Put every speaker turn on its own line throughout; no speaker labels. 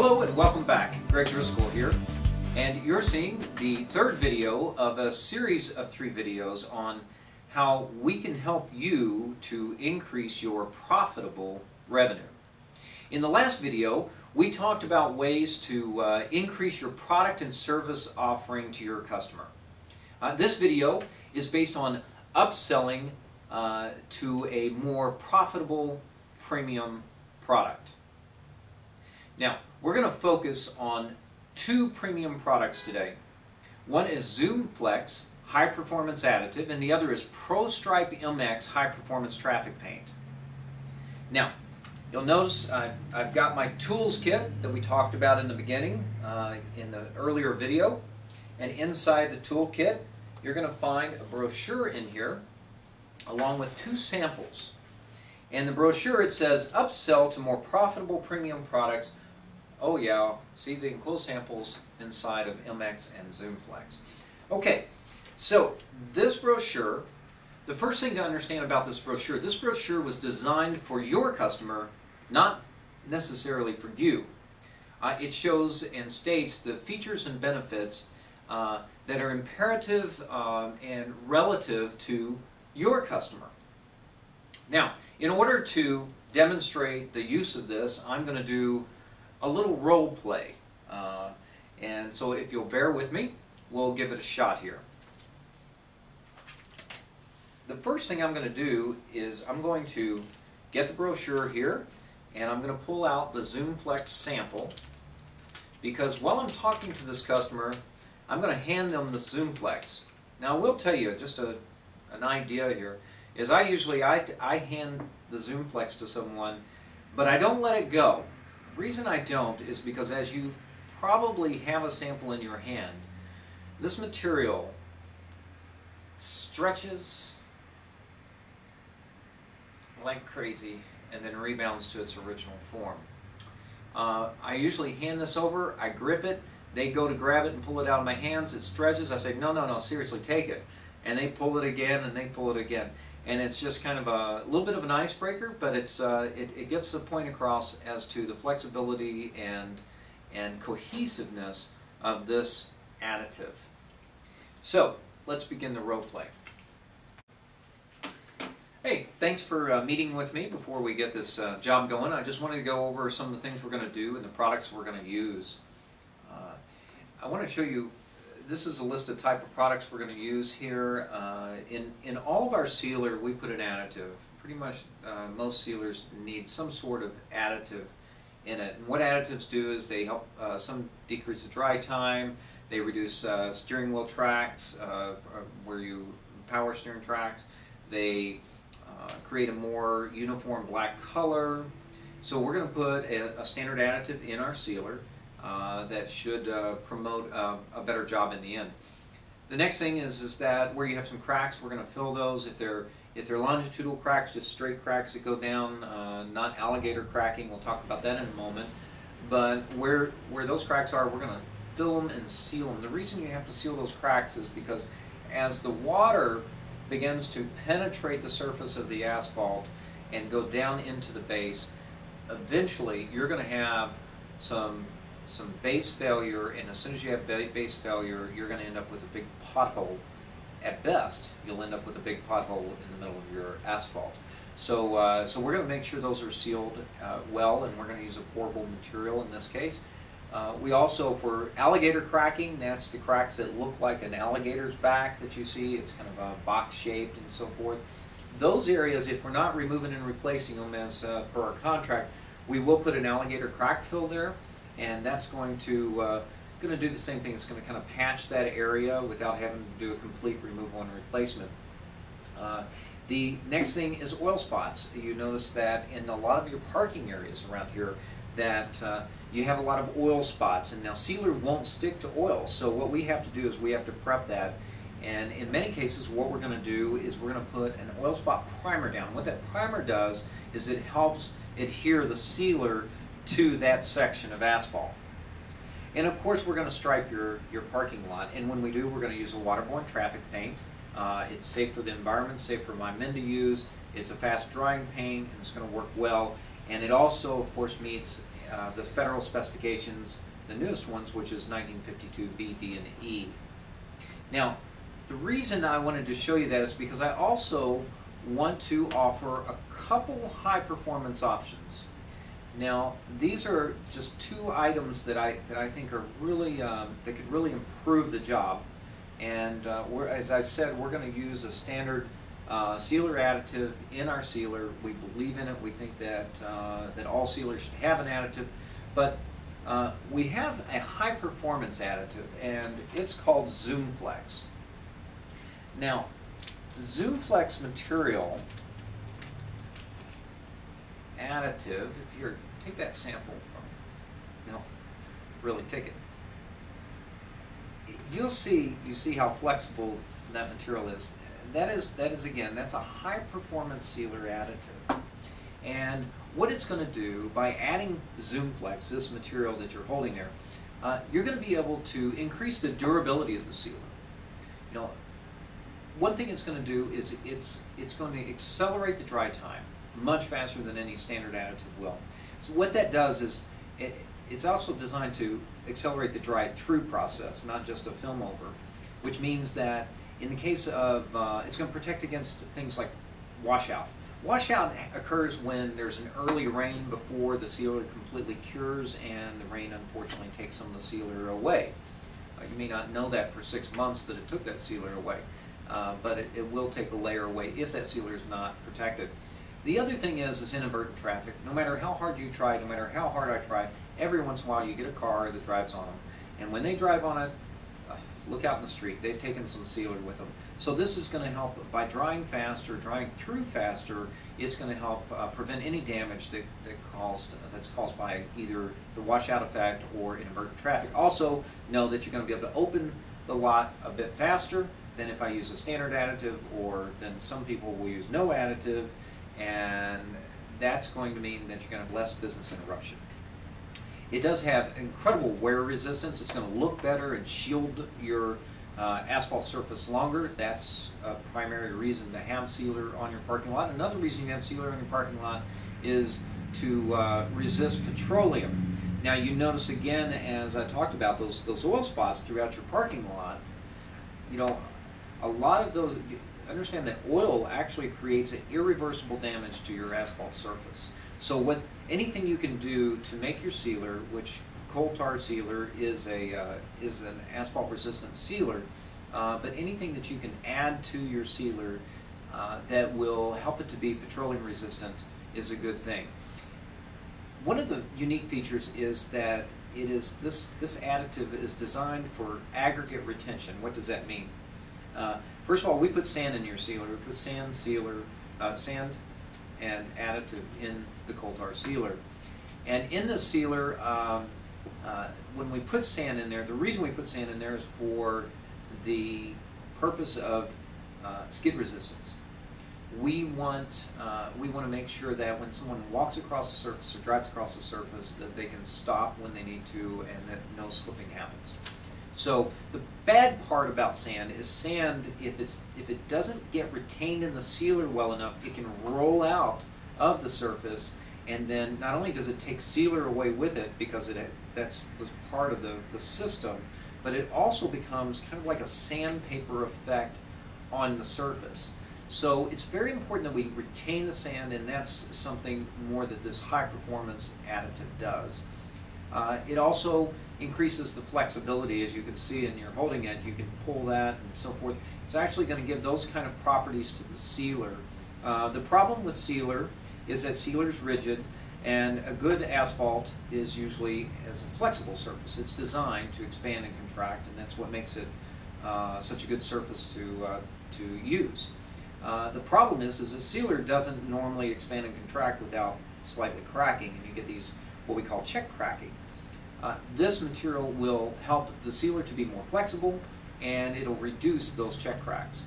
Hello and welcome back. Greg Driscoll here, and you're seeing the third video of a series of 3 videos on how we can help you to increase your profitable revenue. In the last video, we talked about ways to increase your product and service offering to your customer. This video is based on upselling to a more profitable premium product. Now, we're going to focus on 2 premium products today. One is ZoomFlex High Performance Additive, and the other is ProStripe MX High Performance Traffic Paint. Now, you'll notice I've got my tools kit that we talked about in the beginning in the earlier video, and inside the tool kit you're going to find a brochure in here along with 2 samples. In the brochure it says upsell to more profitable premium products. Oh yeah, see the enclosed samples inside of MX and ZoomFlex. Okay, so this brochure, the first thing to understand about this brochure was designed for your customer, not necessarily for you. It shows and states the features and benefits that are imperative and relative to your customer. Now, in order to demonstrate the use of this, I'm going to do a little role play. And so if you'll bear with me, we'll give it a shot here. The first thing I'm going to do is I'm going to get the brochure here, and I'm going to pull out the ZoomFlex sample, because while I'm talking to this customer, I'm going to hand them the ZoomFlex. Now I will tell you, just an idea here, is I usually hand the ZoomFlex to someone, but I don't let it go. The reason I don't is because, as you probably have a sample in your hand, this material stretches like crazy and then rebounds to its original form. I usually hand this over, I grip it, they go to grab it and pull it out of my hands, it stretches, I say, no, seriously, take it. And they pull it again and they pull it again. And it's just kind of a little bit of an icebreaker, but it gets the point across as to the flexibility and cohesiveness of this additive. So let's begin the role play. Hey, thanks for meeting with me before we get this job going. I just wanted to go over some of the things we're going to do and the products we're going to use. I want to show you. This is a list of type of products we're going to use here. In all of our sealer, we put an additive. Pretty much most sealers need some sort of additive in it. And what additives do is they help some decrease the dry time. They reduce steering wheel tracks, where you power steering tracks. They create a more uniform black color. So we're going to put a standard additive in our sealer. That should promote a better job in the end. The next thing is that where you have some cracks, we're going to fill those. If they're longitudinal cracks, just straight cracks that go down, not alligator cracking. We'll talk about that in a moment. But where those cracks are, we're going to fill them and seal them. The reason you have to seal those cracks is because as the water begins to penetrate the surface of the asphalt and go down into the base, eventually you're going to have some base failure, and as soon as you have base failure, you're going to end up with a big pothole. At best, you'll end up with a big pothole in the middle of your asphalt. So, so we're going to make sure those are sealed well, and we're going to use a pourable material in this case. We also, for alligator cracking, that's the cracks that look like an alligator's back that you see. It's kind of box-shaped and so forth. Those areas, if we're not removing and replacing them as per our contract, we will put an alligator crack fill there. And that's going to do the same thing. It's going to kind of patch that area without having to do a complete removal and replacement. The next thing is oil spots. You notice that in a lot of your parking areas around here that you have a lot of oil spots, and now sealer won't stick to oil. So what we have to do is we have to prep that. And in many cases, what we're going to do is we're going to put an oil spot primer down. What that primer does is it helps adhere the sealer to that section of asphalt. And of course we're going to stripe your parking lot, and when we do, we're going to use a waterborne traffic paint. It's safe for the environment, safe for my men to use. It's a fast drying paint, and it's going to work well, and it also of course meets the federal specifications, the newest ones, which is 1952 B, D, and E. Now, the reason I wanted to show you that is because I also want to offer a couple high performance options. Now, these are just two items that I think are really that could really improve the job. And as I said, we're going to use a standard sealer additive in our sealer. We believe in it. We think that that all sealers should have an additive, but we have a high performance additive, and it's called ZoomFlex. Now, ZoomFlex material additive, if you take that sample from, no, really take it. You see how flexible that material is. That is again, that's a high performance sealer additive. And what it's going to do by adding ZoomFlex, this material that you're holding there, you're going to be able to increase the durability of the sealer. You know, one thing it's going to do is it's going to accelerate the dry time much faster than any standard additive will. So what that does is it's also designed to accelerate the dry through process, not just a film over, which means that in the case of, it's going to protect against things like washout. Washout occurs when there's an early rain before the sealer completely cures, and the rain unfortunately takes some of the sealer away. You may not know that for 6 months that it took that sealer away, but it will take a layer away if that sealer is not protected. The other thing is inadvertent traffic. No matter how hard you try, no matter how hard I try, every once in a while you get a car that drives on them. And when they drive on it, look out in the street. They've taken some sealer with them. So this is going to help by drying faster, drying through faster. It's going to help prevent any damage that's caused by either the washout effect or inadvertent traffic. Also, know that you're going to be able to open the lot a bit faster than if I use a standard additive, or then some people will use no additive, and that's going to mean that you're going to have less business interruption. It does have incredible wear resistance. It's going to look better and shield your asphalt surface longer. That's a primary reason to have sealer on your parking lot. Another reason you have sealer on your parking lot is to resist petroleum. Now you notice again, as I talked about, those oil spots throughout your parking lot. You know, a lot of those, understand that oil actually creates an irreversible damage to your asphalt surface. So anything you can do to make your sealer, which coal tar sealer is an asphalt resistant sealer, but anything that you can add to your sealer that will help it to be petroleum resistant is a good thing. One of the unique features is that this additive is designed for aggregate retention. What does that mean? First of all, we put sand in your sealer. We put sand and additive in the coal tar sealer. And in the sealer, when we put sand in there, the reason we put sand in there is for the purpose of skid resistance. We want to make sure that when someone walks across the surface or drives across the surface, that they can stop when they need to and that no slipping happens. So the bad part about sand is sand, if it doesn't get retained in the sealer well enough, it can roll out of the surface, and then not only does it take sealer away with it because that was part of the system, but it also becomes kind of like a sandpaper effect on the surface. So it's very important that we retain the sand, and that's something more that this high performance additive does. It also increases the flexibility. As you can see, and you're holding it, you can pull that and so forth. It's actually going to give those kind of properties to the sealer. The problem with sealer is that sealer is rigid, and a good asphalt is usually as a flexible surface. It's designed to expand and contract, and that's what makes it such a good surface to use. The problem is that sealer doesn't normally expand and contract without slightly cracking, and you get these what we call check cracking. This material will help the sealer to be more flexible, and it'll reduce those check cracks.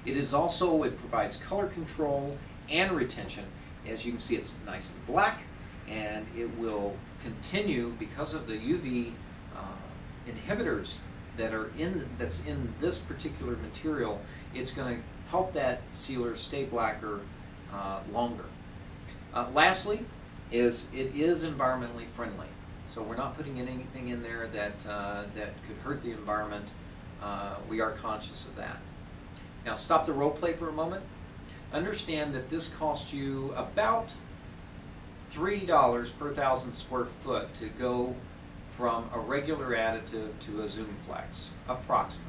It provides color control and retention. As you can see, it's nice and black, and it will continue because of the UV inhibitors that's in this particular material. It's going to help that sealer stay blacker longer. Lastly, is it is environmentally friendly. So we're not putting anything in there that, that could hurt the environment. We are conscious of that. Now stop the role play for a moment. Understand that this costs you about $3 per 1,000 square foot to go from a regular additive to a ZoomFlex, approximately.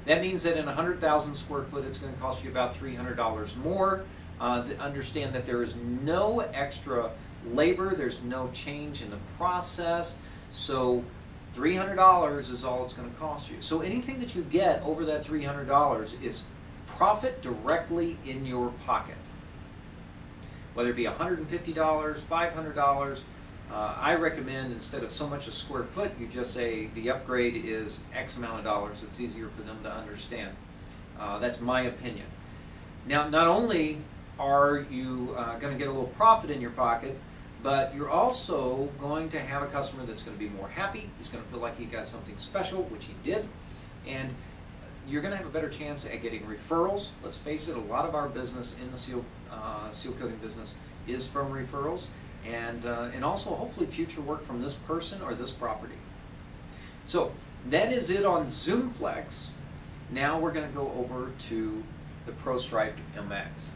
That means that in 100,000 square foot it's going to cost you about $300 more. Understand that there is no extra labor, there's no change in the process, so $300 is all it's going to cost you. So anything that you get over that $300 is profit directly in your pocket. Whether it be $150, $500, I recommend instead of so much a square foot, you just say the upgrade is X amount of dollars. It's easier for them to understand. That's my opinion. Now, not only are you going to get a little profit in your pocket, but you're also going to have a customer that's going to be more happy. He's going to feel like he got something special, which he did, and you're going to have a better chance at getting referrals. Let's face it, a lot of our business in the seal coating business is from referrals, and also hopefully future work from this person or this property. So that is it on ZoomFlex. Now we're going to go over to the ProStripe MX.